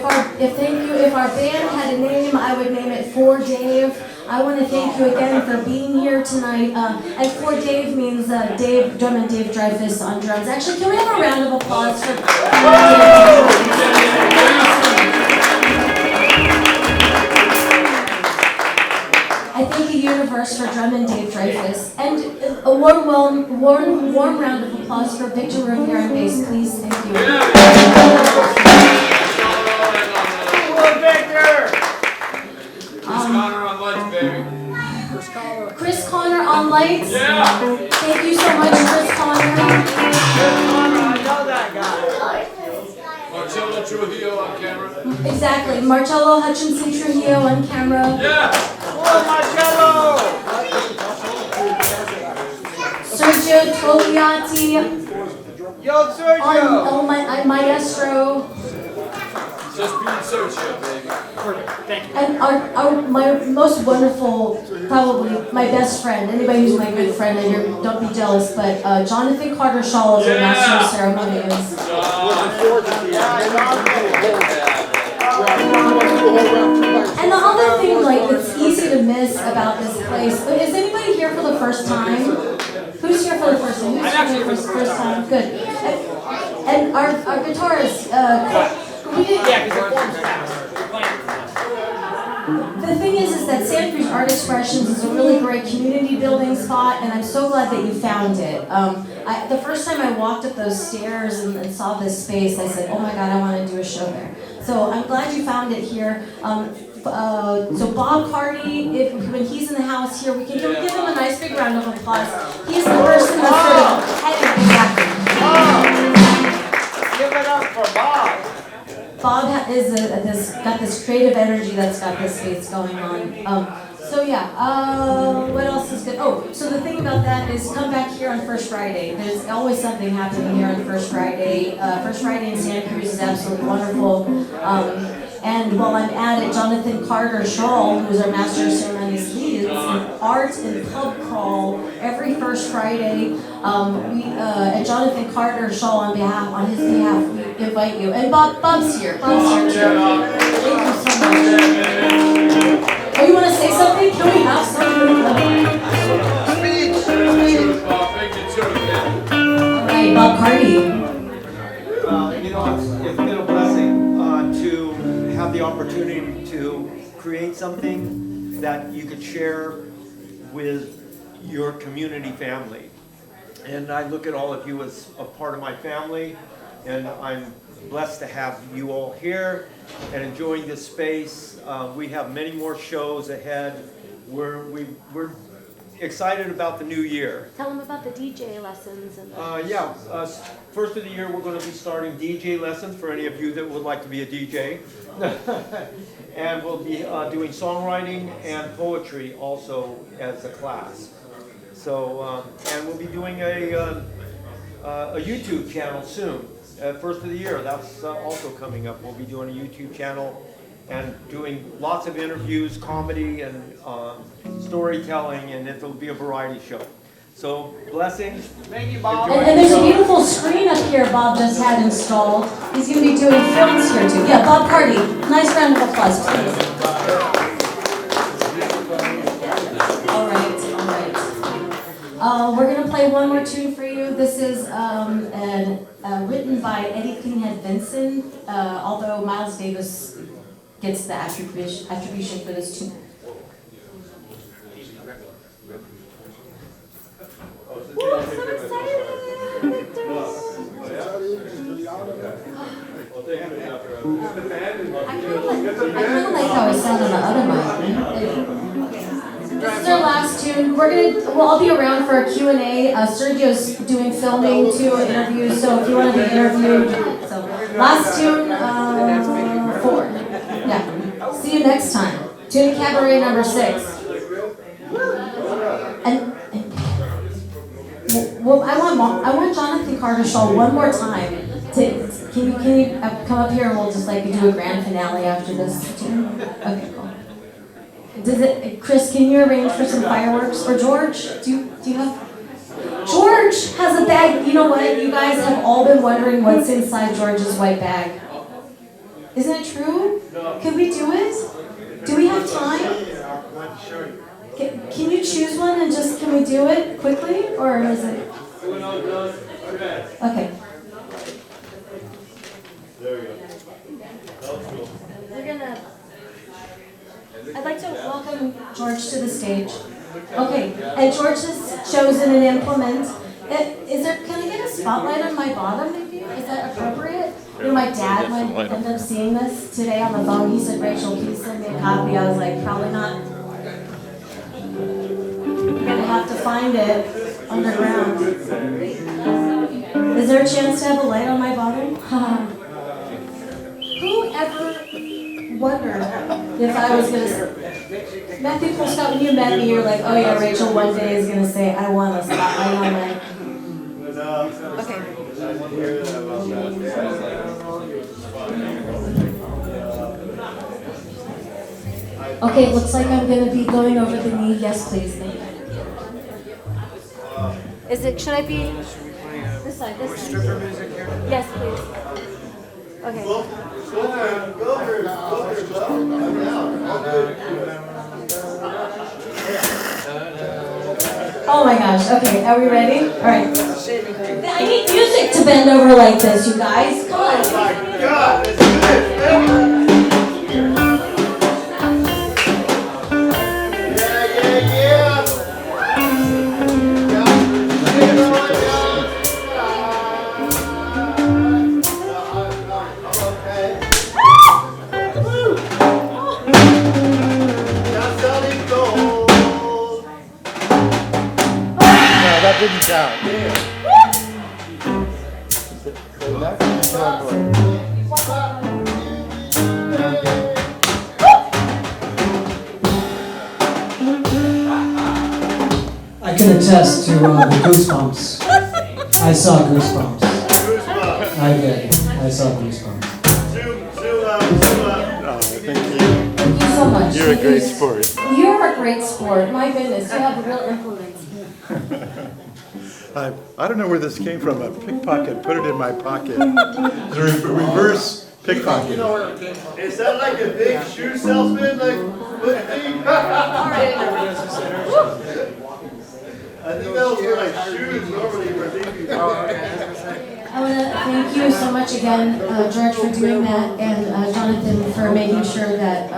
If our band had a name, I would name it For Dave. I want to thank you again for being here tonight. And For Dave means Dave, drummer Dave Dreyfus on drums. Actually, can we have a round of applause for I thank the universe for drumming Dave Dreyfus. And a warm round of applause for Victor Rivera on bass, please. Thank you. Connor on lights, baby. Chris Connor on lights. Yeah. Thank you so much, Chris Connor. I know that guy. Hutchinson-Trujillo on camera. Exactly. Marcello Hutchinson-Trujillo on camera. Yeah. Oh, Marcello! Sergio Togliatti Yo, on Sergio! my maestro. Just being Sergio, baby. Perfect, thank you. And my most wonderful, probably my best friend, anybody who's my good friend, and don't be jealous, but Jonathan Carter Shaw is our master of ceremonies. And the other thing, like, it's easy to miss about this place, but is anybody here for the first time? Who's here for the first time? Who's here for the first time? Good. And our guitarist, the thing is that Santa Cruz Art Expressions is a really great community building spot, and I'm so glad that you found it. The first time I walked up those stairs and saw this space, I said, oh my God, I want to do a show there. So I'm glad you found it here. So Bob Carty, when he's in the house here, we can give him a nice big round of applause. He's the person that's sort of heading Give it up for Bob. Bob got this creative energy that's got this space going on. So yeah, what else is good? Oh, so the thing about that is come back here on First Friday. There's always something happening here on First Friday. First Friday in Santa Cruz is absolutely wonderful. And while I'm at it, Jonathan Carter Shaw, who's our Master of Ceremonies, leads an art and pub crawl every first Friday. And Jonathan Carter Shaw, on his behalf, we invite you. And Bob's here. Bob's here too. Thank you so much. Oh, you want to say something? Can we have something? All right, Bob Carty. It's been a blessing to have the opportunity to create something that you could share with your community family. And I look at all of you as a part of my family, and I'm blessed to have you all here and enjoying this space. We have many more shows ahead. We're excited about the new year. Tell them about the DJ lessons. And First of the year we're going to be starting DJ lessons for any of you that would like to be a DJ. And we'll be doing songwriting and poetry also as a class. So, and we'll be doing a YouTube channel soon. First of the year, that's also coming up. We'll be doing a YouTube channel and doing lots of interviews, comedy, and storytelling, and it'll be a variety show. So, blessings. Thank you, Bob. And there's a beautiful screen up here Bob just had installed. He's going to be doing films here too. Yeah, Bob Carty. Nice round of applause, please. All right. We're going to play one more tune for you. This is written by Eddie Klinghead Vinson, although Miles Davis gets the attribution for this tune. Woo, I'm so excited! I kind of like how I sound on the other mic. This is our last tune. We'll all be around for a Q&A. Sergio's doing filming too, interviews, so if you want to be interviewed. So, last tune, 4. Yeah. See you next time. Tune Cabaret number 6. Well, I want Jonathan Cartershaw one more time. Can you come up here and we'll just like do a grand finale after this tune? Okay, cool. Chris, can you arrange for some fireworks? Or George, do you have? George has a bag. You know what? You guys have all been wondering what's inside George's white bag. Isn't it true? Can we do it? Do we have time? Can you choose one and can we do it quickly? Or is it? Okay. I'd like to welcome George to the stage. Okay, and George has chosen an implement. Can I get a spotlight on my bottom maybe? Is that appropriate? You know, my dad might end up seeing this today on the phone. He said, Rachel, please send me a copy. I was like, probably not. You're gonna have to find it underground. Is there a chance to have a light on my bottom? Who ever wondered if I was gonna... Matthew Colescott, when you met me, you're like, oh yeah, Rachel one day is gonna say, I want a spotlight on my... Okay. Okay, it looks like I'm gonna be going over the knee. Yes, please. Thank you. Should I be this side? Yes, please. Okay. Oh my gosh, okay, are we ready? All right. I need music to bend over like this, you guys. Come on. Oh my God, let's do this. Didn't count. I can attest to the Goosebumps. I saw Goosebumps. I did. I saw Goosebumps. Thank you. Thank you so much. You're a great sport. You're a great sport. My goodness, you have real implements. I don't know where this came from. A pickpocket put it in my pocket. It's a reverse pickpocket. Is that like a big shoe salesman? Like, what thing? I think that was for like shoes normally for big people. I want to thank you so much again, George, for doing that, and Jonathan for making sure that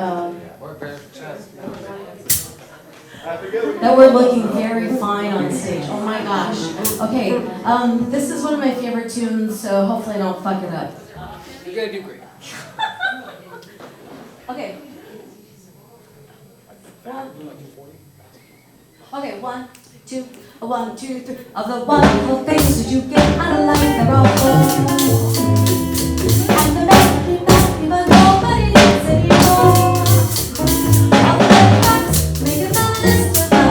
that we're looking very fine on stage. Oh my gosh. Okay, this is one of my favorite tunes, so hopefully I don't fuck it up. You're gonna do great. Okay. Okay, 1, 2, 1, 2, 3. Of the wonderful things that you get out of life, they're all fun. And the best even nobody needs anymore. All the red rocks, make it not list of us.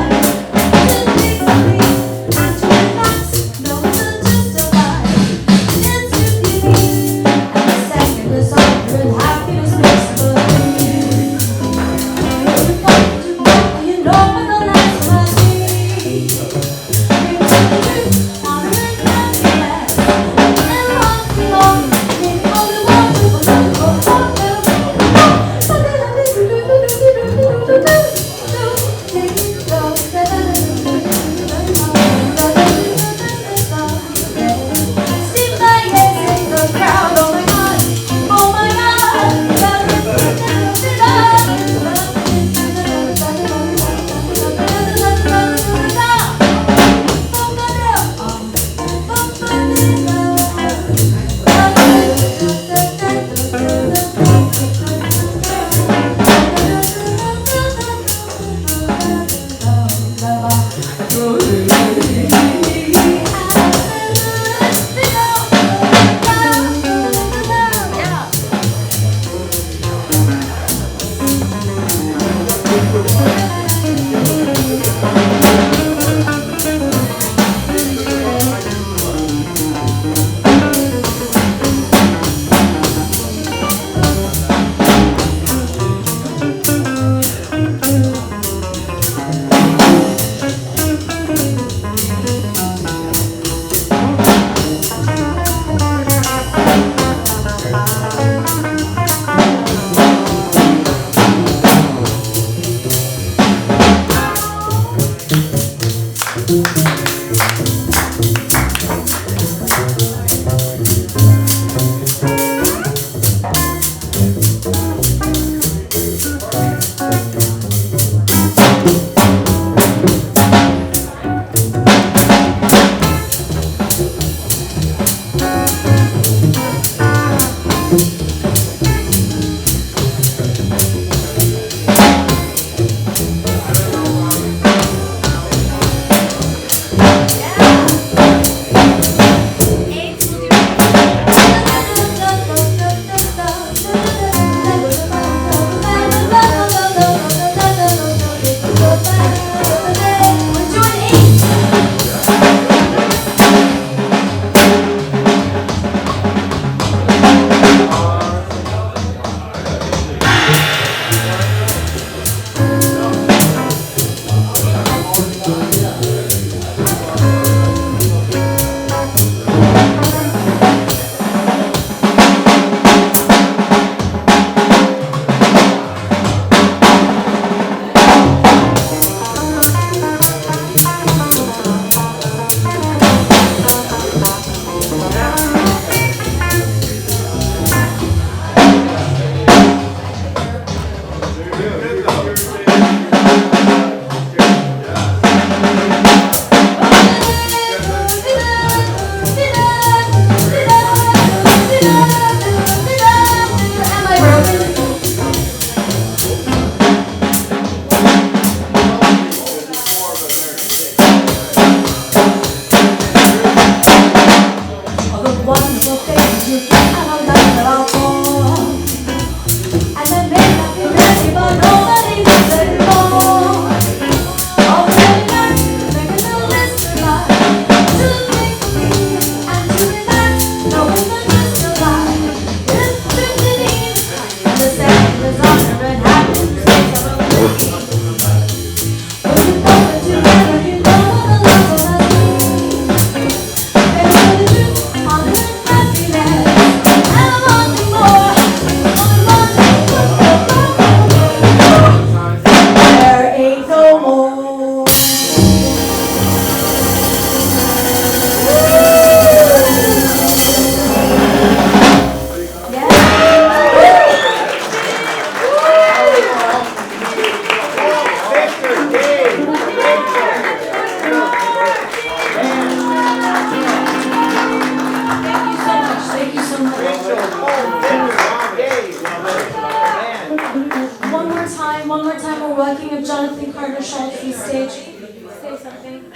One more time, we're welcoming Jonathan Carter Schultz to the stage. Say something.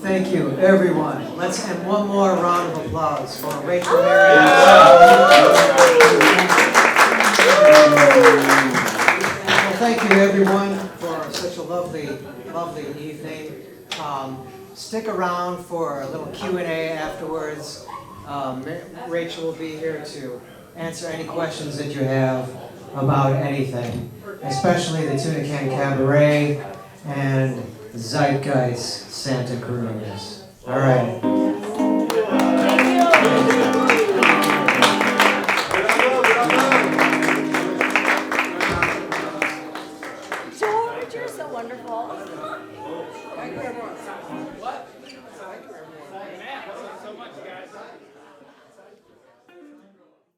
Thank you, everyone. Let's have one more round of applause for Rachel Mary. Well, thank you, everyone, for such a lovely evening. Stick around for a little Q&A afterwards. Rachel will be here to answer any questions that you have about anything, especially the Tuna Can Cabaret and Zeitgeist Santa Cruz. All right.